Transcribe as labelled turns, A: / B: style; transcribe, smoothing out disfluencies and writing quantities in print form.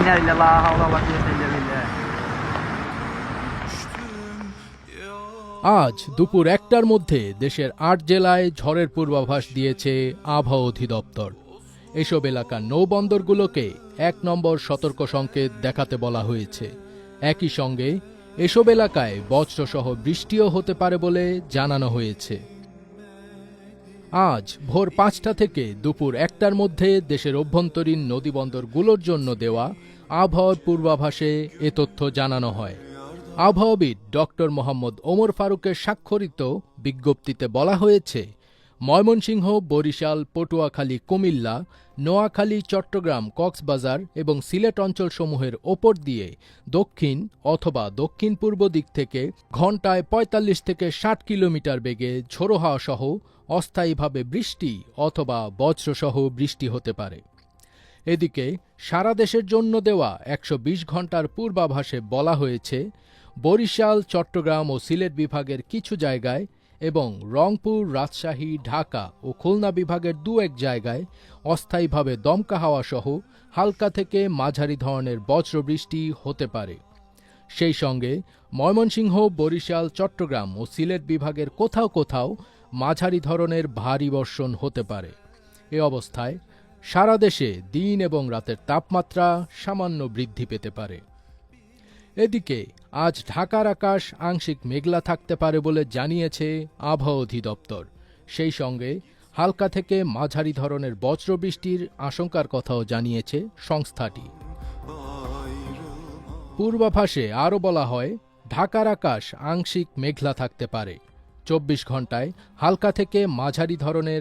A: ইন্না লিল্লাহি লা হাওলা ওয়ালা কুওয়াতা ইল্লা বিল্লাহ।
B: আজ দুপুর ১টার মধ্যে দেশের ৮ জেলায় ঝড়ের পূর্বাভাস দিয়েছে আবহাওয়া অধিদপ্তর। এসব এলাকার নৌবন্দরগুলোকে ১ নম্বর সতর্ক সংকেত দেখাতে বলা হয়েছে। একই সঙ্গে এসব এলাকায় বজ্রসহ বৃষ্টিও হতে পারে বলে জানানো হয়েছে। আজ ভোর ৫টা থেকে দুপুর ১টার মধ্যে দেশের অভ্যন্তরীণ নদীবন্দরগুলোর জন্য দেওয়া আবহাওয়ার পূর্বাভাসে এ তথ্য জানানো হয়। আবহাওয়াবিদ ডক্টর মোহাম্মদ ওমর ফারুকের স্বাক্ষরিত বিজ্ঞপ্তিতে বলা হয়েছে, ময়মনসিংহ, বরিশাল, পটুয়াখালী, কুমিল্লা, নোয়াখালী, চট্টগ্রাম, কক্সবাজার এবং সিলেট অঞ্চলসমূহের ওপর দিয়ে দক্ষিণ অথবা দক্ষিণ পূর্ব দিক থেকে ঘণ্টায় ৪৫ থেকে ৬০ কিলোমিটার বেগে ঝোড়ো হাওয়া সহ অস্থায়ীভাবে বৃষ্টি অথবা বজ্রসহ বৃষ্টি হতে পারে। এদিকে সারা দেশের জন্য দেওয়া ১২০ ঘণ্টার পূর্বাভাসে বলা হয়েছে, বরিশাল, চট্টগ্রাম ও সিলেট বিভাগের কিছু জায়গায় এবং রংপুর, রাজশাহী, ঢাকা ও খুলনা বিভাগের দু-এক জায়গায় অস্থায়ীভাবে দমকা হাওয়া সহ হালকা থেকে মাঝারি ধরনের বজ্রবৃষ্টি হতে পারে। সেই সঙ্গে ময়মনসিংহ, বরিশাল, চট্টগ্রাম ও সিলেট বিভাগের কোথাও কোথাও মাঝারি ধরনের ভারী বর্ষণ হতে পারে। এ অবস্থায় সারা দেশে দিন এবং রাতের তাপমাত্রা সামান্য বৃদ্ধি পেতে পারে। এদিকে আজ ঢাকার আকাশ আংশিক মেঘলা থাকতে পারে বলে জানিয়েছে আবহাওয়া অধিদপ্তর। সেই সঙ্গে হালকা থেকে মাঝারি ধরনের বজ্রবৃষ্টির আশঙ্কার কথাও জানিয়েছে সংস্থাটি। পূর্বাভাসে আরও বলা হয়, ঢাকার আকাশ আংশিক মেঘলা থাকতে পারে। ২৪ ঘণ্টায় হালকা থেকে মাঝারি ধরনের